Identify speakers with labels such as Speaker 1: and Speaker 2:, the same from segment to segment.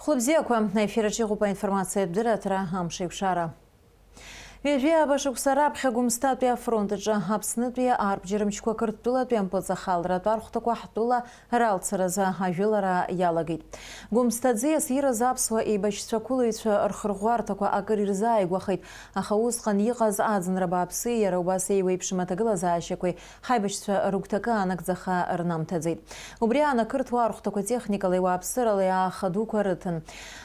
Speaker 1: Хлопзеква на эфире группа информации директора Амшикшара. Вежия башуксара бхагумстатия фронтаджа абснытия арбжирамчква кырттулатуян поцахалра тархтаква хтула ралцараза ажылара ялагит. Гумстадзе сира запсва и башчакулыйча архыргвартаква акырирзай гвахит ахаусқан иqаз аӡынраба аԥсы иара убас еиуеиԥшым аҭагылазаашьақәеи ҳаибашьцәа ругәҭакы анагӡаха рнамҭаӡеит. Убри анакырҭуа архәҭақәа техникала иуааԥсырала иаахадуқәа рыҭан.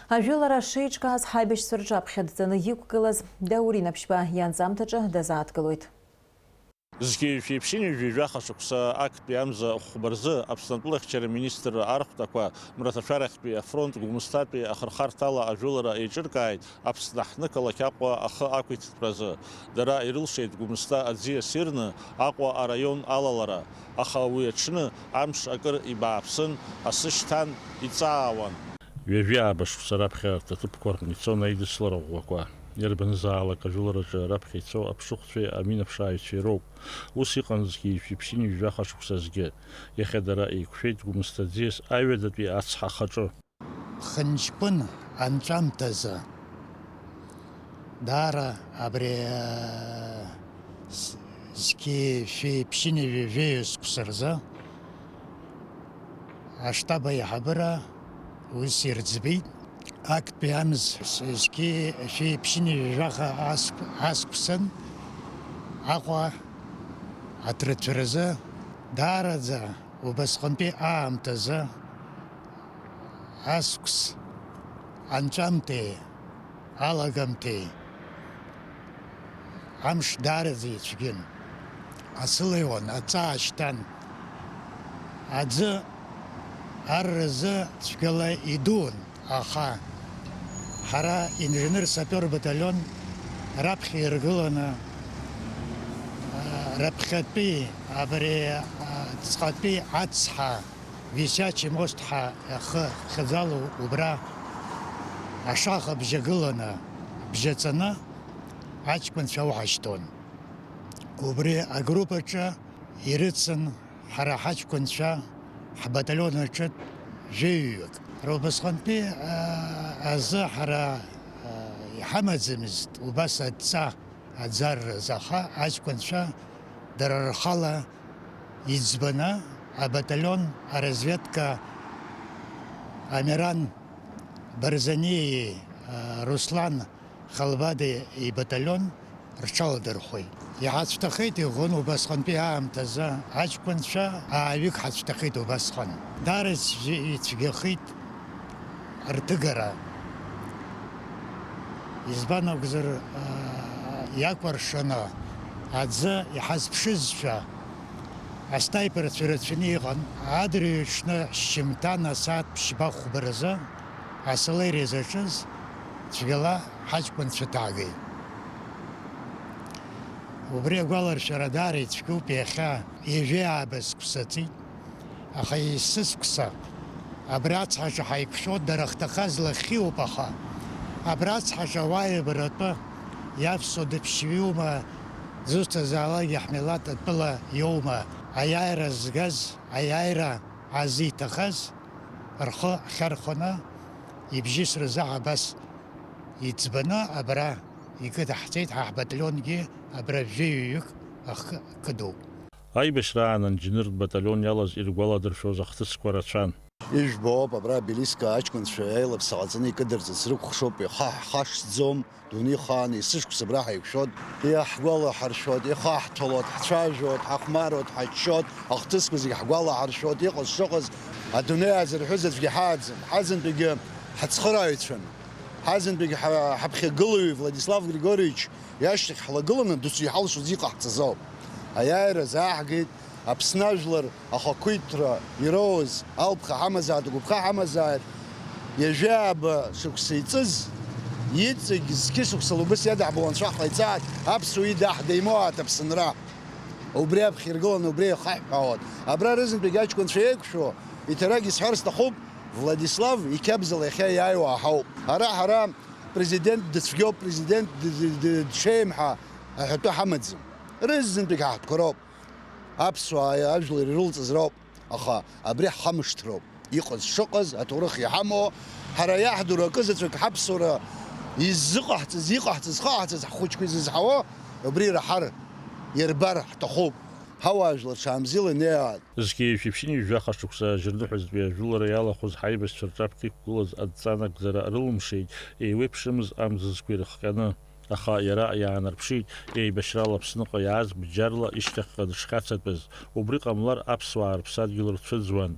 Speaker 1: Ажәылара шеиҿкааз ҳаибашьцәа рҿаԥхьа дҵаны иқәгылаз Даурина ԥшьба ианҵамҭаҿы дазааҭгылоит.
Speaker 2: Зқьи-шәиԥшьыни жәижәаха шықәса актәи амза хәбарзы Аԥснытәылахьчара министр архәҭақәа мраҭашәарахьтәи афронт Гәымсҭатәи ахырхарҭала ажәылара еиҿыркааит Аԥсны ҳнықалақь Аҟәа ахы ақәиҭтәразы. Дара ирылшеит Гәымсҭа аӡиас ирны Аҟәа араион алалара. Аха уи аҽны амш акыр ибааԥсын, асы шьҭан иҵаауан. Ҩажәа башқәса раԥхьа рҭаҭыԥқәа рҟны ицон аидыслара ӷәӷәақәа. Иарбанзаалак ажәылараҿы раԥхьа ицо аԥшыхәцәеи аминаԥшааҩцәеи роуп. Ус иҟан зқьи-шәиԥшьыни жәаха шықәсазгьы. Иахьа дара еиқәшәеит Гәымсҭа аӡиас аҩадатәи ацҳа ахаҿы.
Speaker 3: Хынҷкәын анҵәамҭазы даара абри зқьи-шәиԥшьыни жәеиҩызқәса рзы аштаб аиҳабыра ус ирӡбеит. Актәи амз зқьи-шәиԥшьыни жәаха аскәсын Аҟәа аҭрыҭәразы даараӡа убасҟантәи аамҭазы аскәс анҵәамҭеи алагамҭеи амш даараӡа ицәгьын. Асылаҩуан, аҵаа шьҭан. Аӡы арразы цәгьала идуун, аха ҳара инженер-сапер батальон раԥхьа иргыланы раԥхьатәи абри ҵҟатәи ацҳа висячий мост ҳәа ахы хьыӡало убра ашаха бжьагыланы бжьаҵаны аҷкәынцәа уҳашьҭуан. Убри агруппаҿы ирыцын ҳара ҳаҷкәынцәа ҳбаталион аҿы жәаҩҩык. Убасҟантәи азы ҳара иҳамаӡамызт убас адҵа аӡарразы, аха аҷкәынцәа дара рхала иӡбаны абаталион аразведка Амиран Барзаниеи Руслан Халбади ибаталион рҽаладырхәеит. Иҳацәҭахеит иӷәӷәан убасҟантәи аамҭазы аҷкәынцәа ааҩык ҳацәҭахеит убасҟан. Даара ицәгьахеит рҭыгара. Избан акәзар иакәыршаны аӡы иҳазԥшызшәа аснаиперцәа рацәаны иҟан. Адырҩаҽны шьжьымҭан асааҭ ԥшьба хәбаразы асолеир изаҿыз цәгьала ҳаҷкәынцәа ҭаагеит. Убри агәаларшәара даара ицәгьоуп. Иахьа ижәи аабаз қәсаҵеит, аха исыскәса абри ацҳаҿы ҳаиқәшәо дара хҭахаз лахьиоуп, аха абри ацҳаҿы ауааибаратәы иавсо дыԥшьҩума, зусҭазаалакгьы ҳмилаҭ атәыла иоума, аиааира згаз, аиааира азиҭахаз рхы ахьархәаны ибжьысразы абас иӡбаны абра икыдҳҵеит. ҳбаталионгьы абра жәаҩҩык ахы кыдуп.
Speaker 2: Аибашьраан анџьныртә баталион иалаз иргәаладыршәоз ахҭысқәа рацәан.
Speaker 4: Ижәбоуп, абра Белиска аҷкәынцәа еилаԥса ҟаҵаны икыдырҵарц рықәхшоуп, ихаҳхашҭӡом, дунеихаан, есышықәса абра ҳаиқәшәот, иаҳгәалаҳаршәот, ихаҳҭәалот, ҳцәажәот, ҳахәмарот, ҳаччот, ахҭысқәа зегьы ҳгәалаҳаршәот, иҟаз шыҟаз адунеи азырҳәыз аӡәгьы ҳааӡам. Ҳазынтәигьы ҳацхырааҩцәан, ҳазынтәигьы ҳаԥхьагылаҩ Владислав Григорьевич иашьҭахь ҳлагыланы досу иҳалшоз иҟаҳҵазоуп. Аиааира зааҳгеит. Аԥсны ажәлар ахақәиҭра ироуз алԥха ҳамазааит, агәыԥха ҳамазааит, иажәааба шықәса иҵыз иҵегь зқьы шықәсала убас иадаҳбо анцәа ҳҟаиҵааит, аԥсуа идаҳдеимоааит Аԥсынра. Убри аԥхьа иргыланы убри ихаҳҳәаауан. Абра рызынтәигьы аҷкәынцәа еиқәшәо иҭарагьы исҳәар сҭахуп, Владислав иқьабзала иахьа иааиуа аҳауп. Ҳара президент дыцәгьоуп, президент дшеим ҳәа аҳәатәы ҳамаӡам. Рызынтәигьы ҳаҳҭқәа роуп. Аԥсуаа ажәлар ирылҵыз роуп, аха абри ҳамышҭроуп. иҟаз шыҟаз аҭоурых иҳамоу ҳара иаҳдuru акы заҵәык ҳаԥсуара иззыҟаҳҵаз, иҟаҳҵаз, хаҳҵаз ҳхәыҷқәа изызҳауа убри раҳар ирбар ҳҭахуп. Ҳауаажәлар ҽаамзила инеиаат.
Speaker 2: Зқьи шәиԥшьыни жәаха шықәса ажырныҳәаҿтәи ажәылара иалахәыз ҳаибашьцәа рҿаԥхьа иқәгылаз адҵанагӡара рылымшеит, еиуеиԥшымыз амзызқәа ирыхҟьаны. Аха иара иаанарԥшит, еибашьрала Аԥсныҟа иааз бџьарла ишьҭахьҟа дышхьацатәыз, убри ҟамлар аԥсуаа рыԥсадгьыл рцәыӡуан.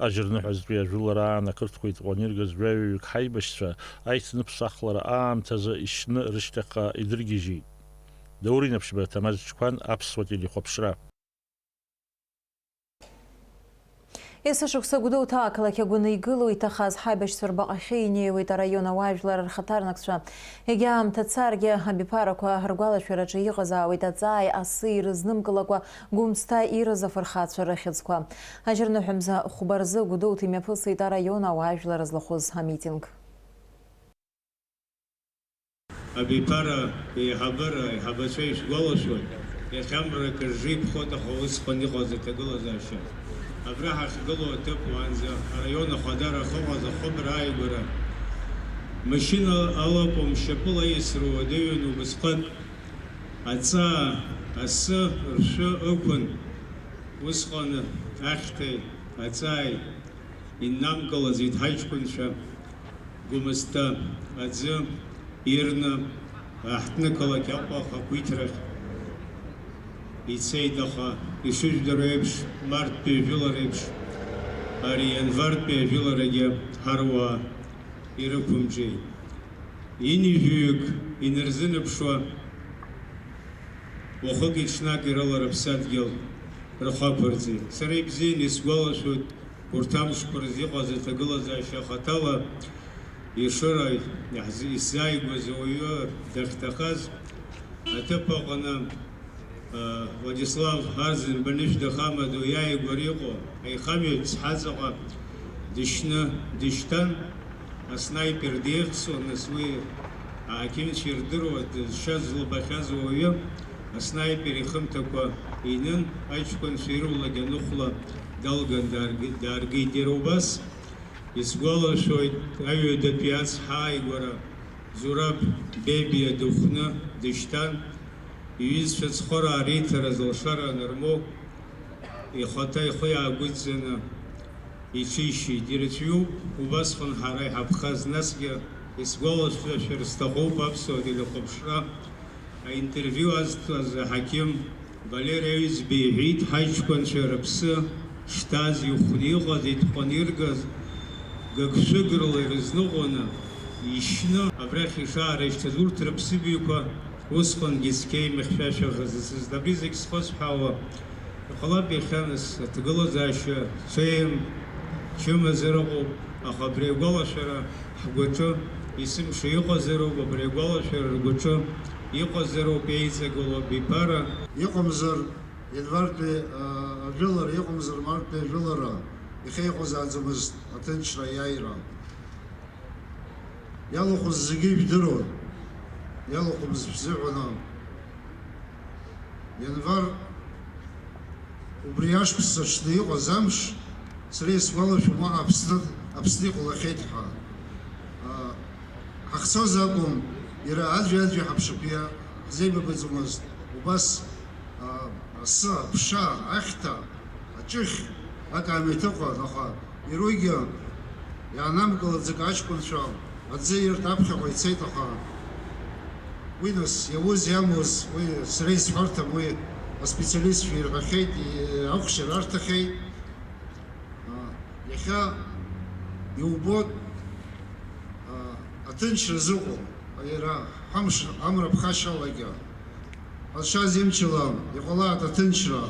Speaker 2: Ажырныҳәаҿтәи ажәылара аан ақырҭқәа итҟәаны иргаз жәаҩаҩык ҳаибашьцәа аицныԥсахлара аамҭазы ишьны рышьҭахьҟа идыргьежьит. Даурин Аԥшьба, Ҭамаз Ҷқәан, Аԥсуа телехәаԥшра.
Speaker 1: Есышықәса Гәдоуҭа ақалақь агәаны игыло иҭахаз ҳаибашьцәа рбаҟахьы инеиуеит араион ауаажәлар рхаҭарнакцәа. Егьа аамҭа царгьы абиԥарақәа ргәалашәараҿы иҟазаауеит аҵааи асы ирызнымкылакәа Гәымсҭа ирыз афырхацәа рыхьыӡқәа. Ажырныҳәа хәба рзы Гәдоуҭа имҩаԥысит араион ауаажәлар злахәыз амитинг.
Speaker 5: Абиԥара еиҳабыра, еиҳабацәа ишгәалашәоит, иахьамбарак ржы иԥхоит, аха усҟан иҟаз аҭагылазаашьа. Абра ҳахьгылоу аҭыԥ уаанӡа араион ахадара ахыҟаз ахыбра ааигәара. Машьына алакәым шьапыла аиасра уадаҩын убасҟак. Аҵаа, асы ршәы ықәын. Усҟан ахьҭеи, аҵааи иннамкылазит ҳаҷкәынцәа. Гәымсҭа аӡы ирны аҳҭнықалақь Аҟәа ахақәиҭрахь ицеит, аха ишыжәдыру еиԥш марттәи ажәылара еиԥш ари январтәи ажәыларагьы ҳаруаа ирықәымҿиеит. Инижәҩык инырзынаԥшуа уахыки-ҽнаки рыла рыԥсадгьыл рхақәырҵеит. Сара ибзианы исгәалашәоит урҭ амшқәа рзы иҟаз аҭагылазаашьа хаҭала ишыра исзааигәаз ауаҩы дахьҭахаз аҭыԥ аҟны Владислав Арзин Банышәда Хамаду иааигәара иҟоу аихамҩатә цҳаҵаҟа дышьны дышьҭан, аснаипер деихсуан, нас уи аақьымцәа ирдыруа дызшаз зылбахьаз ауаҩы аснаипер ихымҭақәа инын, аҷкәынцәа ирыулагьаныхәла далган дааргеит. Иара убас исгәалашәоит аҩадатәи ацҳа ааигәара Зураб Бебиа дыхәны дышьҭан, иҩызцәа ҵхәараа реиҭара зылшара анырмоу ихаҭа ихы иаагәыдҵаны иҽишьит. Ирацәаҩуп убасҟан ҳара иҳаԥхаз. Насгьы исгәалашәашәар сҭахуп Аԥсуа телехәаԥшра аинтервиу азҭаз аҳақьым Валери Аҩӡба иҳәеит, ҳаҷкәынцәа рыԥсы шҭаз, ихәны иҟаз, итҟәаны иргаз гыгшәыграла ирызныҟәаны ишьны абрахь ишаарышьҭаз урҭ рыԥсыбаҩқәа усҟангьы зқьеимыхьшәашәахаз абри зегь зхысҳәаауа иҟалап иахьаназ аҭагылазаашьа ҽеим чымазар ыҟоуп, аха абри агәалашәара ҳгәаҿы есымша иҟазароуп, абри агәалашәара ргәаҿы иҟазароуп еиҵагылоу абиԥара.
Speaker 6: Иҟамзар январтәи ажәылара, иҟамзар марттәи ажәылара ихеиҟәазааӡамызт аҭынчра иааира. Иалахәыз зегьы ижәдыруан, иалахәымыз шәзыҳәаны. Январ убри ашықәс аҽны иҟаз амш, сара исгәалашәом уаҟа Аԥсны иҟалахьеит ҳәа. Ҳахьцоз акәым, иара аӡәи ҳаԥшаԥиа ҳзеибабаӡомызт. Убас асы, аԥша, ахьҭа, аҷыхь акаамеҭыҟан, аха иругьы иаанамкылаӡак аҷкәынцәа аӡы ирт аԥхьаҟа ицеит, аха уи нас иауз иамуз, уи сара исҳәарҭам, уи аспециалистцәа ирҳәахьеит, ахәшьара арҭахьеит. Иахьа иубот аҭынчра зыҟоу, иара амра ԥхашьалагьы ҳазшаз имчала иҟалаат аҭынчра,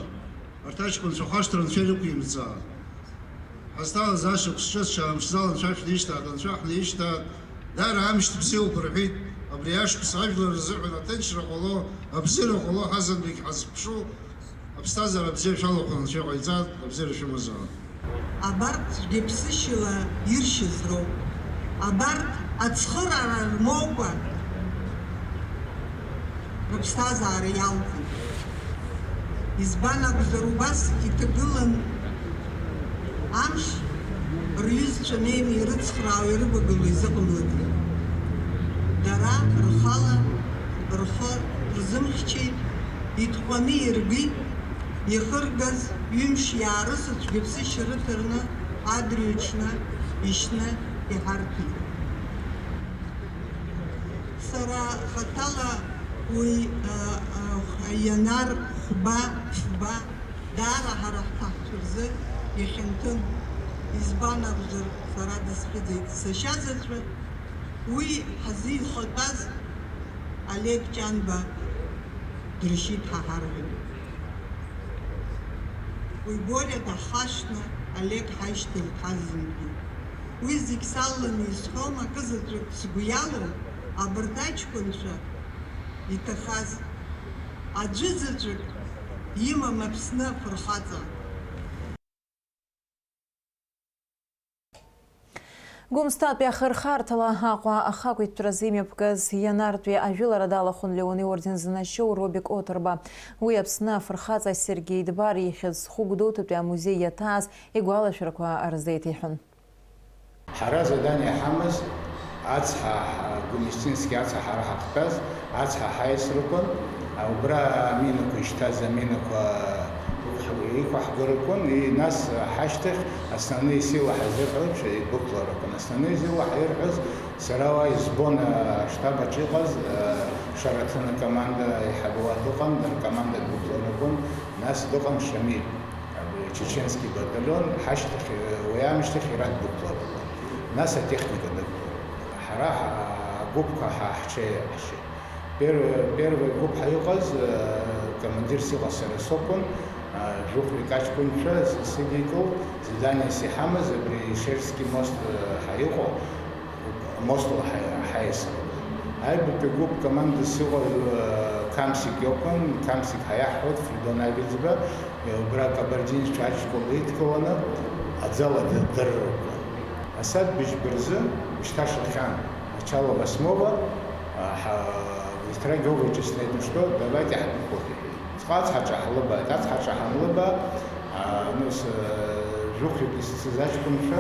Speaker 6: арҭ аҷкәынцәа ҳашҭра анцәа ирықәимҵааит. Ҳазҭалаз ашықәс ҿыц ҽаамшьӡала анцәа шәнишьҭаат, анцәа ҳнеишьҭаат, даара амшьҭ бзиоуп рҳәеит. Абри ашықәс ажәлар рзыҳәан аҭынчра ҟало, абзиара ҟало ҳазынтәык ҳазԥшу, аԥсҭазаара абзиара шәалахәын анцәа иҟаиҵаат, абзиара шәымазаат.
Speaker 7: Абарҭ жәеиԥсышьала иршьыз роуп. Абарҭ ацхыраара рмоукәа рыԥсҭазаара иалҵит. Избан акәзар убас иҭагылан амш рҩызцәа неины ирыцхраауа ирывагыло изыҟамлакры. Дара рхала рхы рзымхьчеит, итҟәаны иргеит, ихыргаз ҩымш иаарысыцәгьа ԥсышьа рыҭарны адырҩаҽны ишьны иҳарҭәит. Сара хаҭала уи Ианар хәба даара ҳара ҳҭаҳцәа рзы ихьанҭын. Избан акәзар сара дысхьыӡеит сашьа заҵәы, уи ҳзихатәаз Олег Ҷанба дыршьит ҳаҳарҳәын. Уи Боря дахашьны Олег ҳаишьҭылт ҳазынгьы. Уи зегь салланы исҳәом, акызаҵәык сгәы иалоу абарҭ аҷкәынцәа иҭахаз аӡәызаҵәык имам Аԥсны афырхаҵа.
Speaker 1: Гәымсҭатәи ахырхарҭала Аҟәа ахақәиҭтәразы имҩаԥгаз Ианартәи ажәылара далахәын Леон иорден зынашьоу Робик Оҭырба. Уи Аԥсны афырхаҵа Сергеи Дбар ихьыз Хәыгәдоуҭатәи амузеи иаҭааз игәалашәарақәа рзеиҭеиҳәон.
Speaker 8: Ҳара задание ҳамаз ацҳа Гәымстински ацҳа ҳара ҳахҭаз ацҳа ҳаисрыкәын, убра аминақәа ишьҭаз аминақәа иқәаҳгарақәон, нас ҳашьҭахь основные силы ҳазырҳәоз идәықәларақәон. Основные силы ҳаирҳәоз сара уа избон аштаб аҿы иҟаз Шараҭын акоманда иҳабуа дыҟан, ркоманда ддәықәларақәон, нас дыҟан Шамиль, чеченский батальон, ҳашьҭахь уи аамышьҭахь иара ддәықәларақәон. Нас атехника дықәларақәон. Ҳара агәыԥқәа ҳҽеиҳашьит. Первый гәыԥ ҳаиҟаз командирс иҟаз сара соуԥын, Жухрик аҷкәынцәа сыдикылт, заданиас иҳамаз абри Шерский мост ҳаиҟоу, мостла ҳаисрын. Аҩбатәи гәыԥ командас иҟаз Камсик иҟан, Камсик ҳаиаҳҳәоит Фридон Авиӡба, убра кабардинцәа аҷкәынцәа идкыланы аӡала дыррықәан. Асад быжьбырзы ишьҭашахьан начало 8-го, Виктора Георгиевича, ну что, давайте ҳаԥхьоит. Ацҳаҿаҳлыба, Жухрик исцыз аҷкәынцәа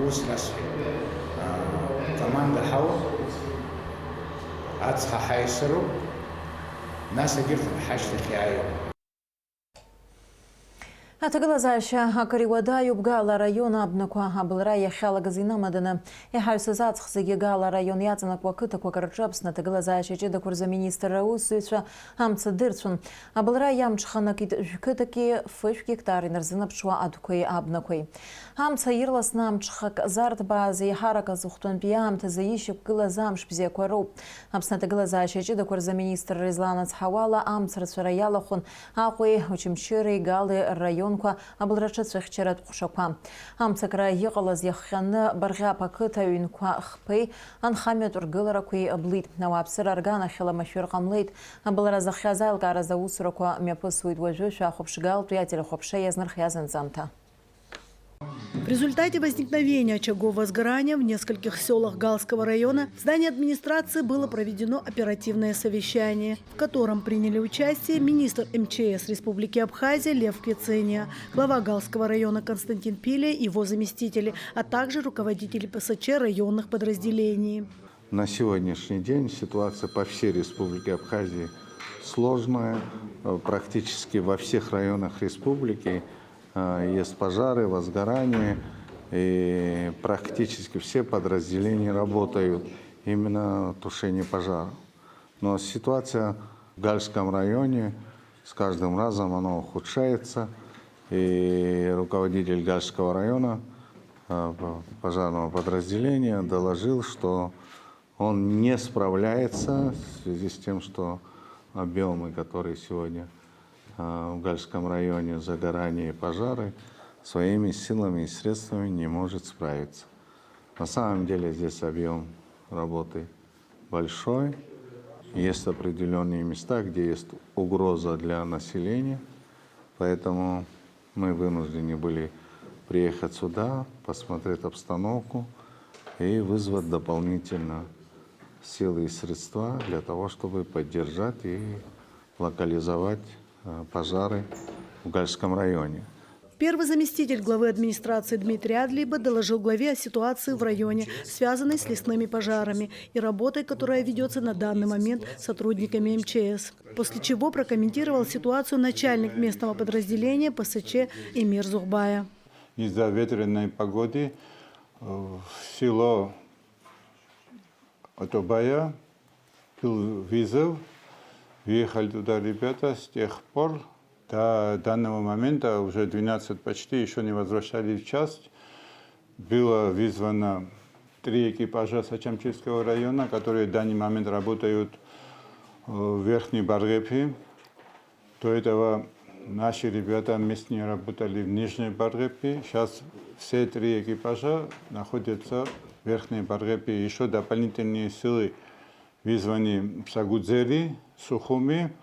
Speaker 8: ус насҳәеит. Команда ҳауп, ацҳа ҳаисыруп, нас егьырҭ ҳашьҭахь иааиуп.
Speaker 1: Аҭагылазаашьа акыр-иуадаҩуп Гала араион абнақәа абылра иахьалагаз инамаданы. Иҳаҩсыз аҵх зегьы Гала араион иаҵанакуа ақыҭақәак рҿы Аԥсны аҭагылазаашьа ҷыдақәа рзы аминистр аусзуҩцәа амца дырцәон. Абылра иамҽханакит жәкыҭаки фышә гектар инарзынаԥшуа адәқәеи абнақәеи. Амца ирласны амҽхак зартбааз еиҳарак аҵыхәтәантәи аамҭазы ишьақәгылаз амш бзиақәа роуп. Аԥсны аҭагылазаашьа ҷыдақәа рзы аминистр Резлан ацҳауала амцарцәара иалахәын Аҟәеи, Очамчыреи, Галеи рраион абылраҿыцәахьчаратә ҟәшақәа. Амцакра иҟалаз иахҟьаны Барӷьап ақыҭа аҩнқәа хԥеи анхамҩатә ргыларақәеи блит. Ауааԥсыра арганахьала машәыр ҟамлеит. Абылра захьаз аилкаараз аусурақәа мҩаԥысуеит уажәы Шәахәаԥшь-Галтәи ателехәаԥшеи иазнырхиаз анҵамҭа.
Speaker 9: В результате возникновения очагов возгорания в нескольких селах Галского района в здании администрации было проведено оперативное совещание, в котором приняли участие министр МЧС Республики Абхазия Лев Квицения, глава Галского района Константин Пиля и его заместители, а также руководители ПСЧ районных подразделений.
Speaker 10: На сегодняшний день ситуация по всей Республике Абхазия сложная. Практически во всех районах республики есть пожары, возгорания, и практически все подразделения работают именно в тушении пожаров. Но ситуация в Гальском районе с каждым разом она ухудшается, и руководитель Гальского района пожарного подразделения доложил, что он не справляется в связи с тем, что объемы, которые сегодня в Гальском районе загорания и пожары, своими силами и средствами не может справиться. На самом деле здесь объем работы большой. Есть определенные места, где есть угроза для населения. Поэтому мы вынуждены были приехать сюда, посмотреть обстановку и вызвать дополнительно силы и средства для того, чтобы поддержать и локализовать пожары в Гальском районе.
Speaker 9: Первый заместитель главы администрации Дмитрий Адлиба доложил главе о ситуации в районе, связанной с лесными пожарами и работой, которая ведется на данный момент сотрудниками МЧС. После чего прокомментировал ситуацию начальник местного подразделения ПСЧ Эмир Зухбая.
Speaker 10: Из-за ветреной погоды в село Отобая был вызов. Въехали туда ребята, с тех пор до данного момента, уже 12 почти, еще не возвращались в часть. Было вызвано 3 экипажа Сачамчильского района, которые в данный момент работают в Верхней Баргепе. До этого наши ребята местные работали в Нижней Баргепе. Сейчас все 3 экипажа находятся в Верхней Баргепе. Еще дополнительные силы вызваны в Сагудзери, Сухуми.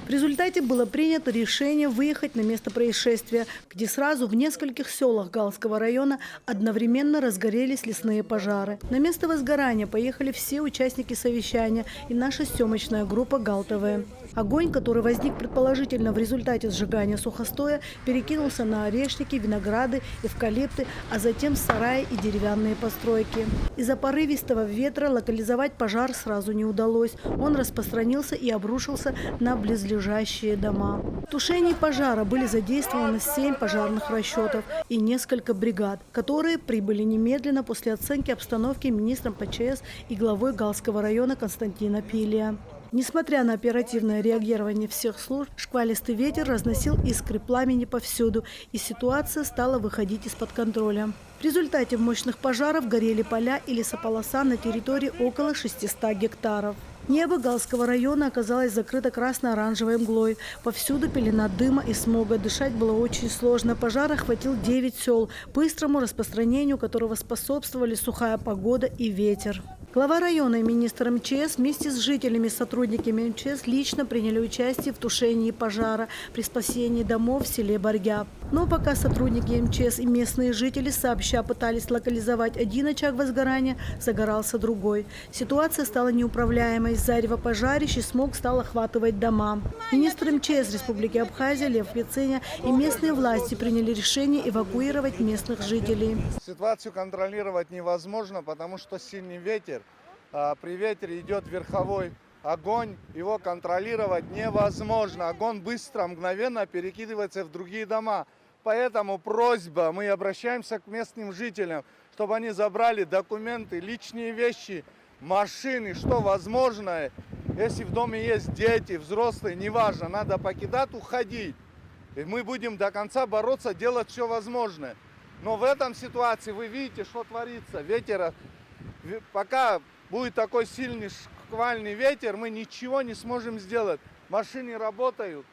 Speaker 9: В результате было принято решение выехать на место происшествия, где сразу в нескольких селах Галского района одновременно разгорелись лесные пожары. На место возгорания поехали все участники совещания и наша съемочная группа ГАЛ-ТВ. Огонь, который возник предположительно в результате сжигания сухостоя, перекинулся на орешники, винограды, эвкалипты, а затем сараи и деревянные постройки. Из-за порывистого ветра локализовать пожар сразу не удалось. Он распространился и обрушился на близлежащие дома. В тушении пожара были задействованы 7 пожарных расчетов и несколько бригад, которые прибыли немедленно после оценки обстановки министром ПЧС и главой Галского района Константина Пилия. Несмотря на оперативное реагирование всех служб, шквалистый ветер разносил искры пламени повсюду, и ситуация стала выходить из-под контроля. В результате мощных пожаров горели поля и лесополоса на территории около 600 гектаров. Небо Галского района оказалось закрыто красно-оранжевой мглой. Повсюду пелена дыма и смога. Дышать было очень сложно. Пожар охватил 9 сел, быстрому распространению которого способствовали сухая погода и ветер. Глава района и министр МЧС вместе с жителями и сотрудниками МЧС лично приняли участие в тушении пожара при спасении домов в селе Баргяб. Но пока сотрудники МЧС и местные жители сообща пытались локализовать один очаг возгорания, загорался другой. Ситуация стала неуправляемой. Зарево пожарищ и смог стал охватывать дома. Министр МЧС Республики Абхазия Лев Вициня и местные власти приняли решение эвакуировать местных жителей.
Speaker 10: Ситуацию контролировать невозможно, потому что сильный ветер. При ветре идет верховой огонь, его контролировать невозможно. Огонь быстро, мгновенно перекидывается в другие дома. Поэтому просьба, мы обращаемся к местным жителям, чтобы они забрали документы, личные вещи, машины, что возможно. Если в доме есть дети, взрослые, неважно, надо покидать, уходить. И мы будем до конца бороться, делать все возможное. Но в этом ситуации вы видите, что творится. Ветер, пока будет такой сильный шквальный ветер, мы ничего не сможем сделать. Машины работают,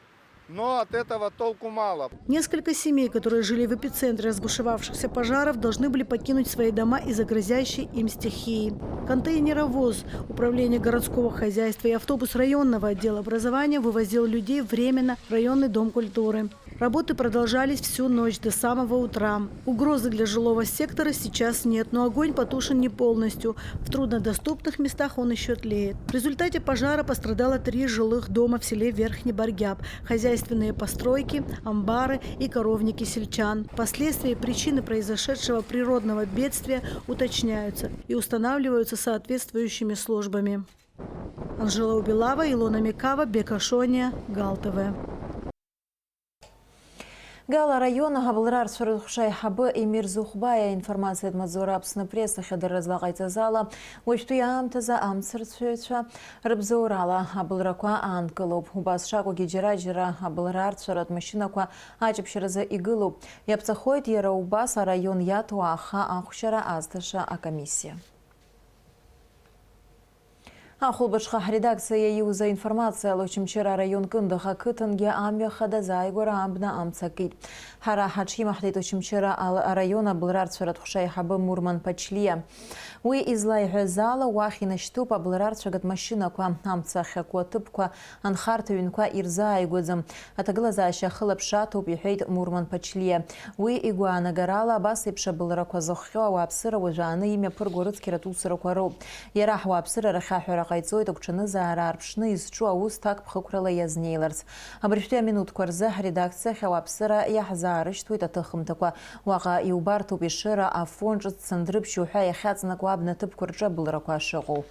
Speaker 10: но от этого толку мало.
Speaker 9: Несколько семей, которые жили в эпицентре разбушевавшихся пожаров, должны были покинуть свои дома из-за грозящей им стихии. Контейнеровоз Управления городского хозяйства и автобус районного отдела образования вывозил людей временно в районный дом культуры. Работы продолжались всю ночь до самого утра. Угрозы для жилого сектора сейчас нет, но огонь потушен не полностью. В труднодоступных местах он еще тлеет. В результате пожара пострадало 3 жилых дома в селе Верхний Баргяб, хозяйственные постройки, амбары и коровники сельчан. Впоследствии причины произошедшего природного бедствия уточняются и устанавливаются соответствующими службами. Анжела Убилава, Илона Микава, Бека Шония, ГАЛ-ТВ.
Speaker 1: Гала района Габылрар Сурухшай Хабы Эмир Зухбая информация Мазура Апсны пресса Хедер разлагайца зала Уэштуя Амтаза Амцерцуэча Рыбзаурала Габылраква Анкалуб Убас Шаку Гиджираджира Габылрар Сурат Машинаква Ачепшираза Игылуб Япцахойт Ера Убаса район Ятуаха Ахушара Аздыша Акамиссия. Ахулбашха редакция юза информация лучимчера район Кындыха Кытынге амбя хадаза айгора амбна амцакит. Хара хачи махтит учимчера района Былрар Цурат Хушай Хабы Мурман Пачлия. Уи излай хазала вахина штупа Былрар Цурат машина ква амцахя ква тыпква анхартовин ква ирза айгодзам. Атаглаза шахылып шату бихейт Мурман Пачлия. Уи игуа нагарала бас ипша Былра ква зохья вапсыра вajаны имя Пыргородский ратусыра ква роб. Ярах вапсыра рахахюра ҟаиҵоит агәҽанызаара аарԥшны изҿу аус ҭак ԥхықәрала иазнеиларц. Абыржәтәи аминуҭқәа рзы ҳредакциахь ауааԥсыра иаҳзаарышьҭуеит аҭыхымҭақәа. Уаҟа иубарҭоуп ишыра афон ҿыц Сандрыԥшьи ҳәа иахьаҵанакуа абнаҭыԥқәа рҿы абылрақәа шыҟоу.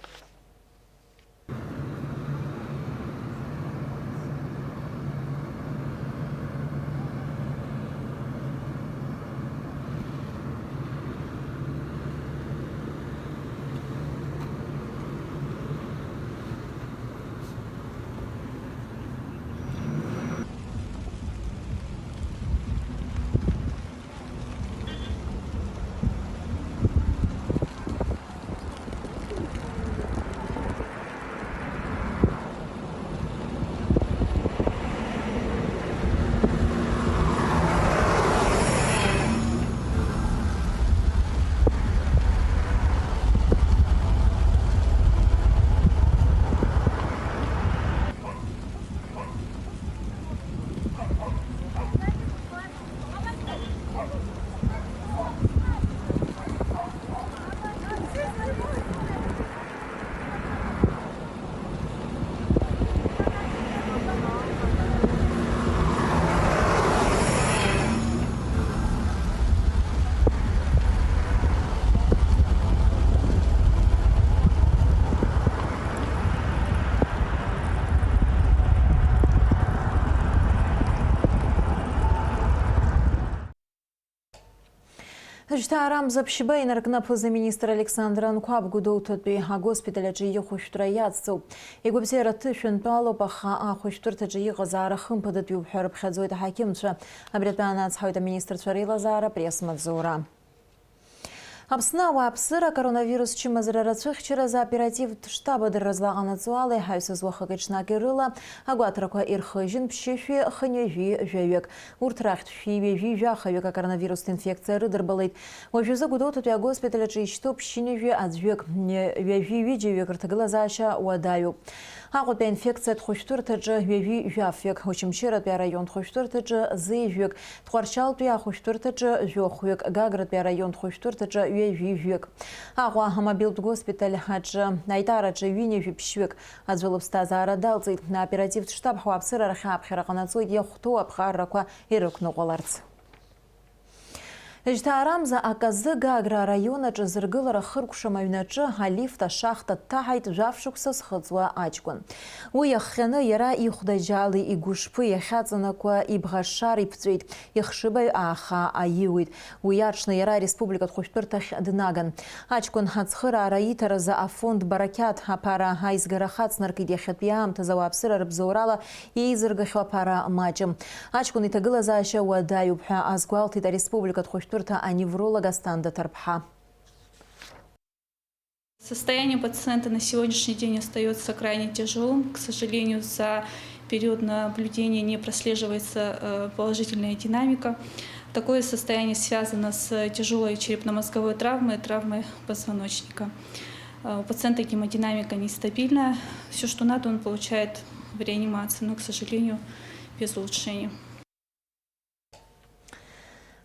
Speaker 1: Жьҭаарамза ԥшьба инаркны аԥыза-министр Александр Анқәаб Гәдоуҭатәи агоспиталь аҿы ихәышәтәра иацҵоуп. Игәабзиара ҭышәынтәалоуп, аха ахәышәтәырҭаҿы иҟазаара хымԥадатәиуп ҳәа рыԥхьаӡоит аҳақьымцәа. Абри атәы ацҳауеит аминистрцәа реилазаара пресс-маҵзура. Аԥсны ауааԥсыра коронавирус чымазара рацәыхьчаразы оперативтә штаб адырра злаҟанаҵо ала иҳаҩсыз уахыки ҽнаки рыла агәаҭарақәа ирхыжьын ԥшьышәи хынҩажәи жәаҩык. Урҭ рахьтә ҩажәи жәахаҩык акоронавирустә инфекциа рыдырбалеит. Уажәазы Гәдоуҭатәи агоспиталь аҿы ишьҭоуп ԥшьынҩажәи аӡәҩык, ҩажәи ҩыџьаҩык рҭагылазаашьа уадаҩуп. Аҟәатәи аинфекциатә хәышәтәырҭаҿы ҩажәи жәафҩык, Очамчыратәи араионтә хәышәтәырҭаҿы зеижәҩык, Тҟәарчалтәи ахәышәтәырҭаҿы жәохәҩык, Гагратәи араионтә хәышәтәырҭаҿы ҩажәи жәҩык. Аҟәа амобилтә госпиталь аҿы аитараҿы ҩынҩажәи ԥшьҩык аӡәы лыԥсҭазаара далҵит. Аоперативтә штаб ҳауааԥсыра рахьааԥхьара ҟанаҵоит иахәҭоу аԥҟаррақәа ирықәныҟәаларц. Жьҭаарамза аказы Гагра араион аҿы зыргылара хыркәшам аҩнаҿы алифт ашахта дҭаҳаит жәаф-шықәса зхыҵуа аҷкәын. Уи иахҟьаны иара ихәдаџьали игәышԥы иахьаҵанакуа ибӷашар иԥҵәеит, ихшыбаҩ ааха аиуит. Уи аҽны иара ареспубликатә хәышәтәырҭахь днаган. Аҷкәын ацхыраара иҭаразы афонд Барақьаҭ аԥара аизгара хацнаркит. Иахьатәи аамҭазы ауааԥсыра рыбзоурала еизыргахьоу аԥара маҷым. Аҷкәын иҭагылазаашьа уадаҩуп ҳәа азгәалҭеит ареспубликатә хәышәтәырҭа аневролог Астан Даҭарԥҳа.
Speaker 11: Состояние пациента на сегодняшний день остается крайне тяжелым. К сожалению, за период наблюдения не прослеживается положительная динамика. Такое состояние связано с тяжелой черепно-мозговой травмой, травмой позвоночника. У пациента гемодинамика нестабильная. Все, что надо, он получает в реанимации, но, к сожалению, без улучшения.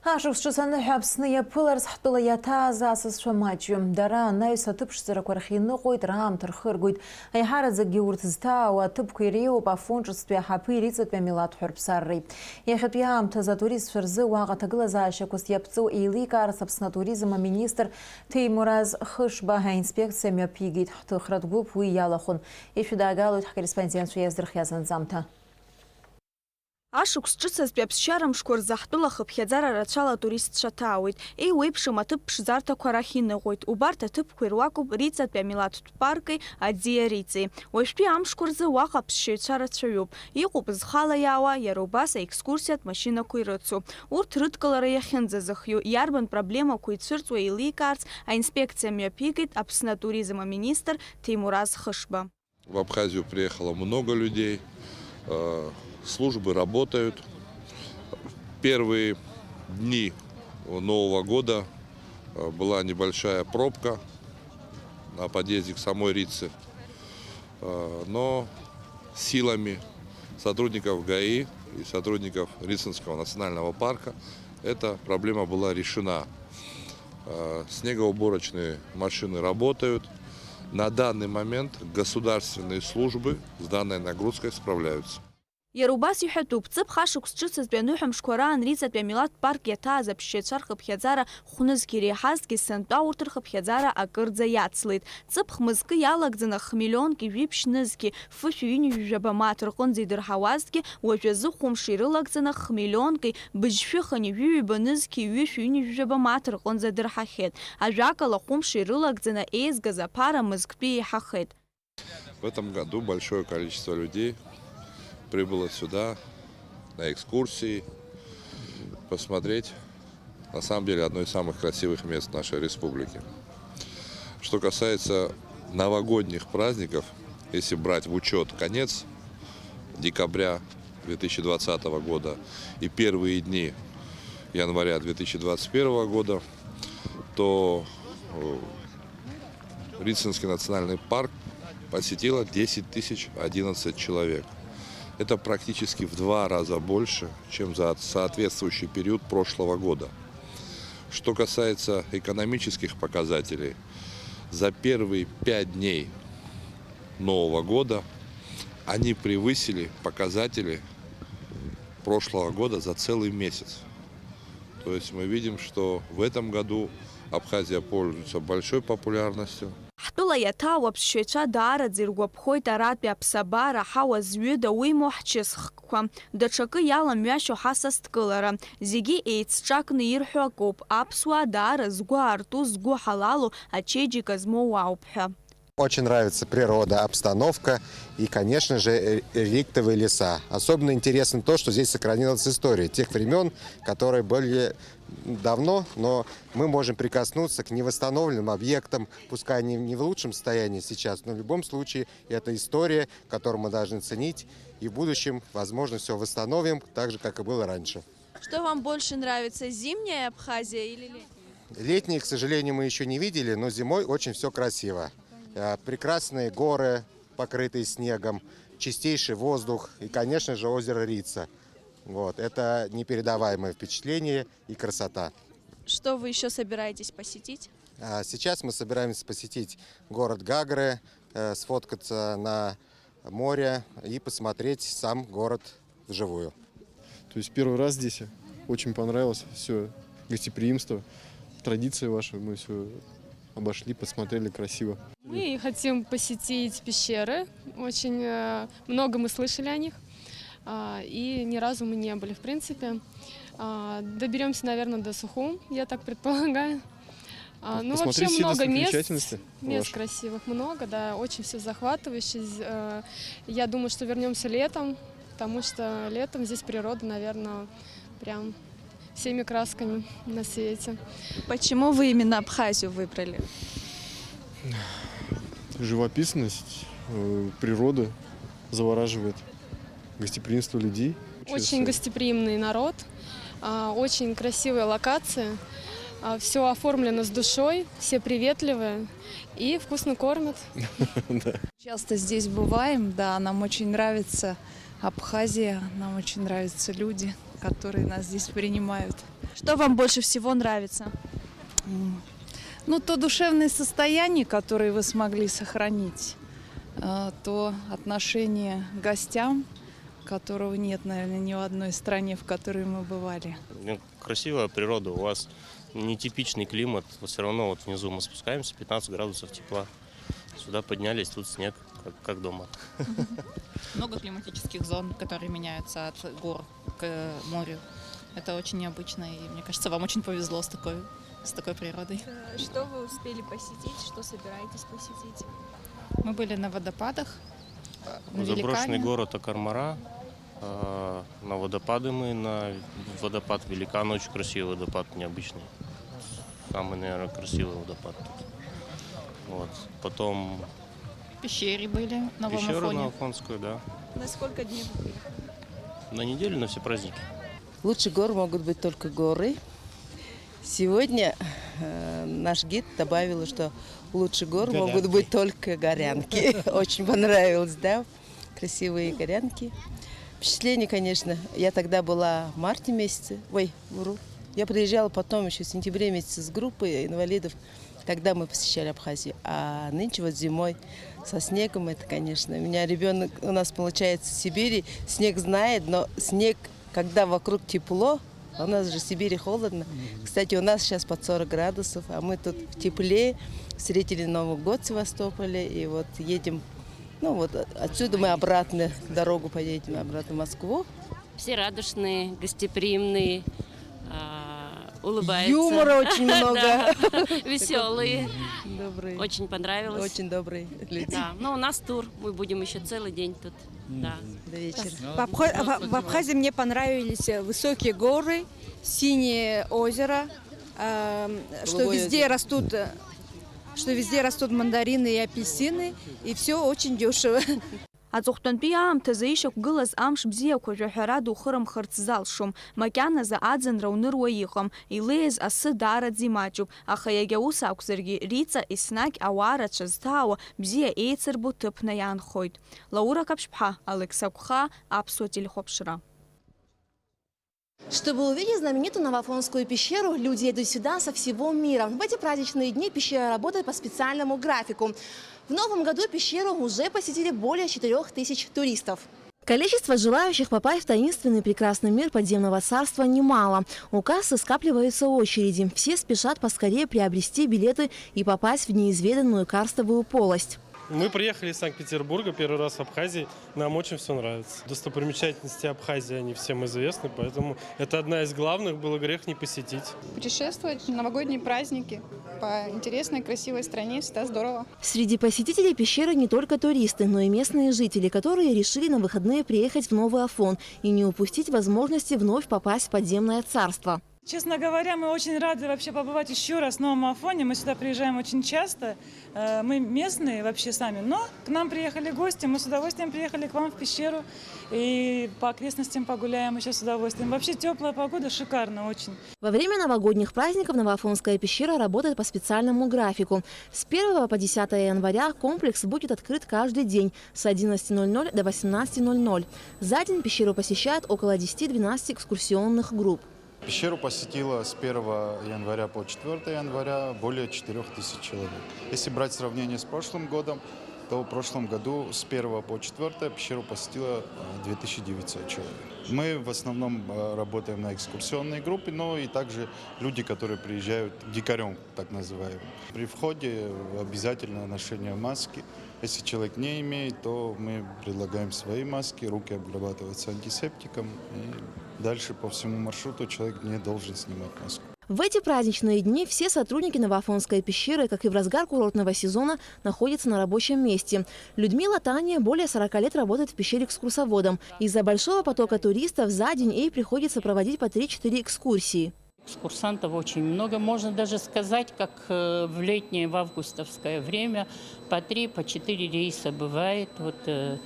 Speaker 1: Ашықәсҿыцаны ҳәа Аԥсны иаԥыларц ҳтәыла иаҭааз асасцәа маҷҩым. Дара анаҩс аҭыԥшӡарақәа рахь иныҟәоит, раамҭа рхыргоит. Аиҳараӡакгьы урҭ зҭаауа аҭыԥқәа иреиуоуп афон ҿыцтәи аҳаԥы ириҵатәи амилаҭ ҳәарԥсарреи. Иахьатәи аамҭазы атуристцәа рзы уаҟа аҭагылазаашьақәас иаԥҵоу еиликаарц Аԥсны атуризм аминистр Ҭемураз Хышба аинспекциа мҩаԥигеит. Ҳҭыхратә гәыԥ уи иалахәын. Ишәыдаагалоит ҳкорреспондентцәа иаздырхиаз анҵамҭа.
Speaker 12: Ашықәс ҿыцазтәи аԥсшьара мшқәа рзы ҳтәыла хыԥхьаӡара рацәала атуристцәа ҭаауеит. Еиуеиԥшым аҭыԥ ԥшӡарҭақәа рахь иныҟәоит. Убарҭ аҭыԥқәа ируакуп Риҵатәи амилаҭтә парки Аӡиариҵеи. Уажәтәи амшқәа рзы уаҟа аԥсшьаҩцәа рацәаҩуп. Иҟоуп зхала иаауа, иара убас аекскурсиатә машьынақәа ирыцу. Урҭ рыдкылара иахьынӡазыхиоу, иарбан проблемақәа ицәырҵуа еиликаарц аинспекциа мҩаԥигеит Аԥсны атуризм аминистр Ҭемураз Хышба.
Speaker 13: В Абхазию приехало много людей. Службы работают. Первые дни Нового года была небольшая пробка на подъезде к самой Рице. Но силами сотрудников ГАИ и сотрудников Рицинского национального парка эта проблема была решена. Снегоуборочные машины работают. На данный момент государственные службы с данной нагрузкой справляются.
Speaker 12: Иарубас иҳәатәуп, ҵыԥх ашықәс ҿыцызтәи аныҳәамшқәа раан риҵатәи амилаҭтә парк иаҭааз аԥшьшьацәа рхыԥхьаӡара хәнызқьи иреиҳазгьы сынтәа урҭ рхыԥхьаӡара акырӡа иацлеит. Ҵыԥх мызкы иалагӡаны хмиллионки жәиԥшь-нызқьи фышә-ҩынҩажәаба мааҭ рҟынӡа идырҳауазҭгьы уажәазы хәымш ирылагӡаны хмиллионки быжь-шәыхани ҩҩба-нызқьи ҩышә-ҩынҩажәаба мааҭ рҟынӡа дырҳахьеит. Ажәакала хәымш ирылагӡаны еизгаз аԥара мызктәи еиҳахеит.
Speaker 13: В этом году большое количество людей прибыло сюда на экскурсии, посмотреть, на самом деле, одно из самых красивых мест нашей республики. Что касается новогодних праздников, если брать в учет конец декабря 2020 года и первые дни января 2021 года, то Рицинский национальный парк посетило 10 011 человек. Это практически в 2 раза больше, чем за соответствующий период прошлого года. Что касается экономических показателей, за первые 5 дней Нового года они превысили показатели прошлого года за целый месяц. То есть мы видим, что в этом году Абхазия пользуется большой популярностью.
Speaker 12: Ҳтәыла иаҭаау аԥсшьаҩцәа даараӡа иргәаԥхоит аратәи аԥсабара, аҳауа зҩыда, уимоу ҳчысхкқәа. Даҽакы иаламҩашьо ҳасасдкылара. Зегьы еицҿакны ирҳәо акоуп, аԥсуаа даара згәы аарту, згәы ҳалалу, ачеиџьыка змоу ауп ҳәа.
Speaker 14: Очень нравится природа, обстановка и, конечно же, реликтовые леса. Особенно интересно то, что здесь сохранилась история тех времен, которые были давно, но мы можем прикоснуться к невосстановленным объектам, пускай они не в лучшем состоянии сейчас, но в любом случае это история, которую мы должны ценить, и в будущем, возможно, все восстановим, так же, как и было раньше.
Speaker 12: Что вам больше нравится, зимняя Абхазия или летняя?
Speaker 14: Летние, к сожалению, мы еще не видели, но зимой очень все красиво. Прекрасные горы, покрытые снегом, чистейший воздух и, конечно же, озеро Рица. Вот. Это непередаваемое впечатление и красота.
Speaker 12: Что вы еще собираетесь посетить?
Speaker 14: Сейчас мы собираемся посетить город Гагры, сфоткаться на море и посмотреть сам город вживую.
Speaker 15: То есть первый раз здесь очень понравилось все гостеприимство, традиции ваши, мы все обошли, посмотрели красиво.
Speaker 16: Мы хотим посетить пещеры, очень много мы слышали о них, и ни разу мы не были, в принципе. Доберемся, наверное, до Сухум, я так предполагаю. Ну, вообще много мест красивых, много, да, очень все захватывающе. Я думаю, что вернемся летом, потому что летом здесь природа, наверное, прям всеми красками на свете.
Speaker 12: Почему вы именно Абхазию выбрали?
Speaker 15: Живописность, природа завораживает, гостеприимство людей.
Speaker 16: Очень гостеприимный народ, очень красивые локации, все оформлено с душой, все приветливые и вкусно кормят.
Speaker 17: Часто здесь бываем, да, нам очень нравится Абхазия, нам очень нравятся люди, которые нас здесь принимают.
Speaker 12: Что вам больше всего нравится?
Speaker 17: Ну, то душевное состояние, которое вы смогли сохранить, то отношение к гостям, которого нет, наверное, ни в одной стране, в которой мы бывали.
Speaker 18: Красивая природа, у вас нетипичный климат, все равно вот внизу мы спускаемся, 15 градусов тепла. Сюда поднялись, тут снег, как дома.
Speaker 19: Много климатических зон, которые меняются от гор к морю. Это очень необычно, и мне кажется, вам очень повезло с такой природой.
Speaker 12: Что вы успели посетить, что собираетесь посетить?
Speaker 19: Мы были на водопадах, на
Speaker 18: Заброшенный город Акармара. На водопады мы, на водопад Великан, очень красивый водопад, необычный. Самый, наверное, красивый водопад тут. Вот. Потом...
Speaker 19: В пещере были, на Новом Афоне.
Speaker 18: Пещеру на Афонскую, да.
Speaker 12: На сколько дней вы были?
Speaker 18: На неделю, на все праздники.
Speaker 20: Лучше гор могут быть только горы. Сегодня наш гид добавил, что лучше гор могут быть только горянки. Очень понравилось, да? Красивые горянки. Впечатление, конечно. Я тогда была в марте месяце. Ой, вру. Я приезжала потом еще в сентябре месяце с группой инвалидов. когда мы посещали Абхазию. А нынче вот зимой со снегом, это, конечно, у меня ребенок, у нас получается в Сибири, снег знает, но снег, когда вокруг тепло, у нас же в Сибири холодно. Кстати, у нас сейчас под 40 градусов, а мы тут в тепле, встретили Новый год в Севастополе, и вот едем, ну вот отсюда мы обратно, дорогу поедем обратно в Москву.
Speaker 21: Все радушные, гостеприимные, улыбаются.
Speaker 20: Юмора очень много.
Speaker 21: Веселые.
Speaker 20: Добрые.
Speaker 21: Очень понравилось.
Speaker 20: Очень добрые люди.
Speaker 21: Да, но у нас тур, мы будем еще целый день тут. Да.
Speaker 20: До вечера.
Speaker 22: В Абхазии мне понравились высокие горы, синее озеро, что везде растут мандарины и апельсины, и все очень дешево.
Speaker 12: Аҵыхәтәантәи аамҭазы ишьақәгылаз амш бзиақәа жәаҳәара духырымхырц залшом, макьаназы аӡынра уныруа иҟам, илеиз асы даараӡа имаҷуп, аха иагьа ус акәзаргьы Риҵа еснагь ауаа рацәа зҭаауа бзиа еицырбо ҭыԥны иаанхоит. Лаура Каԥшԥҳа, Алекса Кәха, Аԥсуа телехәаԥшра.
Speaker 23: Чтобы увидеть знаменитую Новоафонскую пещеру, люди идут сюда со всего мира. В эти праздничные дни пещера работает по специальному графику. В новом году пещеру уже посетили более 4000 туристов. Количество желающих попасть в таинственный прекрасный мир подземного царства немало. У кассы скапливаются очереди. Все спешат поскорее приобрести билеты и попасть в неизведанную карстовую полость.
Speaker 24: Мы приехали из Санкт-Петербурга первый раз в Абхазии. Нам очень все нравится. Достопримечательности Абхазии, они всем известны, поэтому это одна из главных, было грех не посетить.
Speaker 25: Путешествовать в новогодние праздники по интересной, красивой стране всегда здорово.
Speaker 23: Среди посетителей пещеры не только туристы, но и местные жители, которые решили на выходные приехать в Новый Афон и не упустить возможности вновь попасть в подземное царство.
Speaker 26: Честно говоря, мы очень рады вообще побывать еще раз в Новом Афоне. Мы сюда приезжаем очень часто. Мы местные вообще сами, но к нам приехали гости. Мы с удовольствием приехали к вам в пещеру и по окрестностям погуляем еще с удовольствием. Вообще теплая погода, шикарно очень.
Speaker 23: Во время новогодних праздников Новоафонская пещера работает по специальному графику. С 1 по 10 января комплекс будет открыт каждый день с 11:00 до 18:00. За день пещеру посещают около 10-12 экскурсионных групп.
Speaker 27: Пещеру посетило с 1 января по 4 января более 4000 человек. Если брать сравнение с прошлым годом, то в прошлом году с 1 по 4 пещеру посетило 2900 человек. Мы в основном работаем на экскурсионной группе, но и также люди, которые приезжают дикарем, так называемым. При входе обязательно ношение маски. Если человек не имеет, то мы предлагаем свои маски, руки обрабатываются антисептиком. И дальше по всему маршруту человек не должен снимать маску.
Speaker 23: В эти праздничные дни все сотрудники Новоафонской пещеры, как и в разгар курортного сезона, находятся на рабочем месте. Людмила Таня более 40 лет работает в пещере экскурсоводом. Из-за большого потока туристов за день ей приходится проводить по 3-4 экскурсии.
Speaker 28: Экскурсантов очень много. Можно даже сказать, как в летнее, в августовское время по 3, по 4 рейса бывает. Вот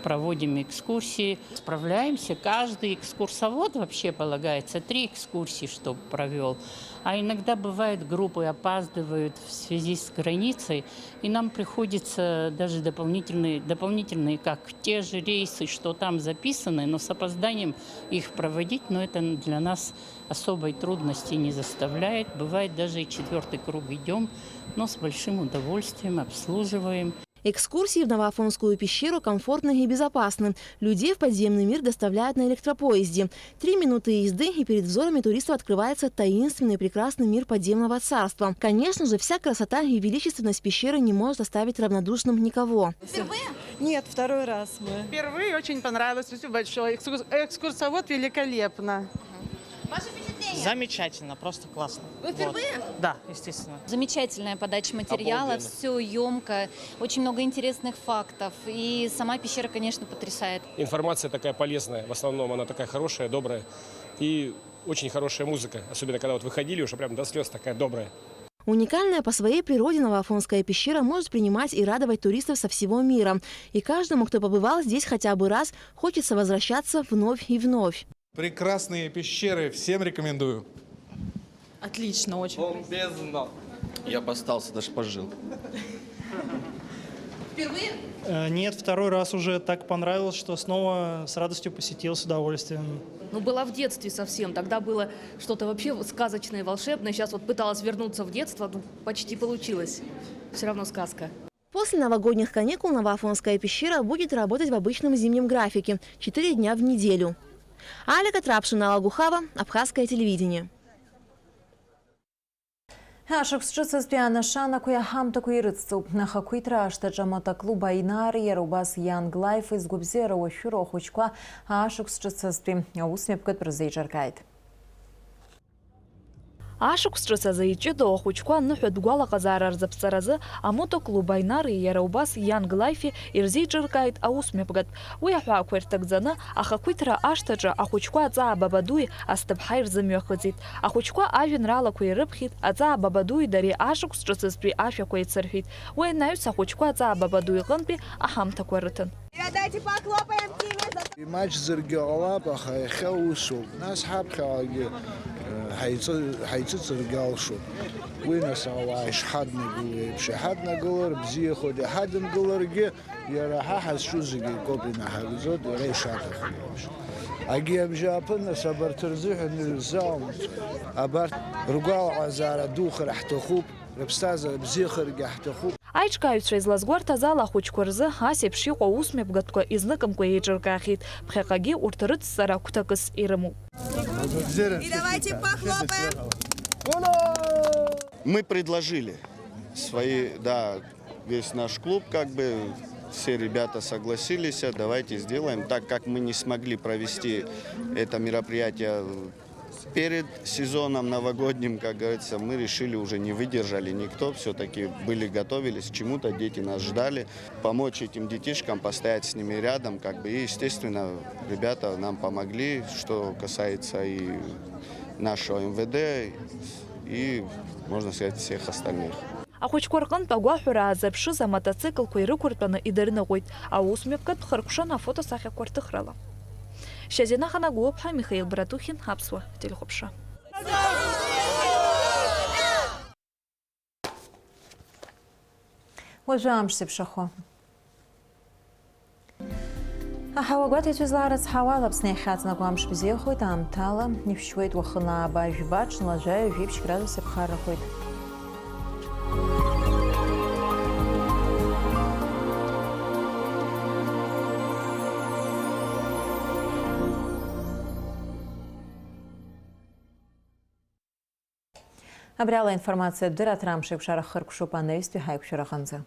Speaker 28: проводим экскурсии. Справляемся. Каждый экскурсовод вообще полагается 3 экскурсии, чтобы провел. А иногда бывает, группы опаздывают в связи с границей, и нам приходится даже дополнительные, как те же рейсы, что там записаны, но с опозданием их проводить, но это для нас особой трудности не заставляет. Бывает, даже и 4-й круг идем, но с большим удовольствием обслуживаем.
Speaker 23: Экскурсии в Новоафонскую пещеру комфортны и безопасны. Людей в подземный мир доставляют на электропоезде. 3 минуты езды, и перед взорами туристов открывается таинственный прекрасный мир подземного царства. Конечно же, вся красота и величественность пещеры не может оставить равнодушным никого.
Speaker 22: Впервые? Нет, второй раз мы.
Speaker 29: Впервые, очень понравилось. Спасибо большое. Экскурсовод великолепно.
Speaker 22: Ваше впечатление?
Speaker 30: Замечательно, просто классно.
Speaker 22: Вы впервые?
Speaker 30: Вот. Да, естественно.
Speaker 31: Замечательная подача материала, все емко, очень много интересных фактов. И сама пещера, конечно, потрясает.
Speaker 32: Информация такая полезная, в основном она такая хорошая, добрая. И очень хорошая музыка, особенно когда вот выходили, уже прям до слез такая добрая.
Speaker 23: Уникальная по своей природе Новоафонская пещера может принимать и радовать туристов со всего мира. И каждому, кто побывал здесь хотя бы раз, хочется возвращаться вновь и вновь.
Speaker 33: Прекрасные пещеры, всем рекомендую.
Speaker 22: Отлично, очень.
Speaker 33: Я бы остался, даже пожил.
Speaker 23: Впервые?
Speaker 1: Нет, второй раз уже так понравилось, что снова с радостью посетил, с удовольствием.
Speaker 2: Ну, была в детстве совсем. Тогда было что-то вообще сказочное, волшебное. Сейчас вот пыталась вернуться в детство, ну, почти получилось. Все равно сказка.
Speaker 23: После новогодних каникул Новоафонская пещера будет работать в обычном зимнем графике – 4 дня в неделю. Алика Трапшина, Алагухава, Абхазское телевидение.
Speaker 3: Ашық шыцызбе анашана куя хамта куйрыцу. Наха куйтра аштаджа мотоклуба Инар ерубас Янг Лайф из Губзера ошуро хучква ашық шыцызбе. Усмепкат прозейджаркайд.
Speaker 12: Ашық шыцызайчы до хучква нухет гуала казарар запсаразы, а мотоклуба Инар ерубас Янг Лайфи ирзейджаркайд аусмепкат. Уяхуа квертагзаны аха куйтра аштаджа ахучква за бабадуй астабхайр замёхазит. Ахучква авенрала куйрыбхит, а за бабадуй дари ашық шыцызбе афя куйцерфит. Уэнаюса хучква за бабадуй гынпи ахамта куэрытын.
Speaker 23: Давайте похлопаем Тиме.
Speaker 4: Матч зыргала бахайха усу. Нас хабхаги хайцы зыргалшу. Уйнас аваш хадны гулы, шахадна гулар бзия ходи хадн гуларги яраха хасшузги копина хагзот решатах. Агием жапна сабартырзых низам. Абар ругал азара духар ахтахуб, рабстаза бзихар гахтахуб.
Speaker 12: Айчкаются из Лазгуарта зала хучкурзы, асеп шико усмепгатко изныком куэйджеркахит, пхекаги уртырыц саракутакыс ирыму.
Speaker 23: И давайте похлопаем.
Speaker 5: Мы предложили весь наш клуб, все ребята согласились, давайте сделаем, так как мы не смогли провести это мероприятие перед сезоном новогодним, как говорится, мы решили, уже не выдержали никто, все-таки готовились к чему-то, дети нас ждали, помочь этим детишкам, постоять с ними рядом, и, естественно, ребята нам помогли, что касается и нашего МВД, и, можно сказать, всех остальных.
Speaker 12: Ахучкорган пагуахура запши за мотоцикл куйрыкуртаны идерны гойт, а усмепкат харкушана фото сахя квартыхрала. Шазина Ханагуопха, Михаил Братухин, Апсуа, телехопша.
Speaker 3: Уважаем шипшахо. Ахауагат этюзларец хавалап снехат на гуамш бзехой там тала не вщует вахна бажбач налажаю випч градусы пхарахой. Абряла информация дыра трамшик шарах харкшупа на хайк шараханза.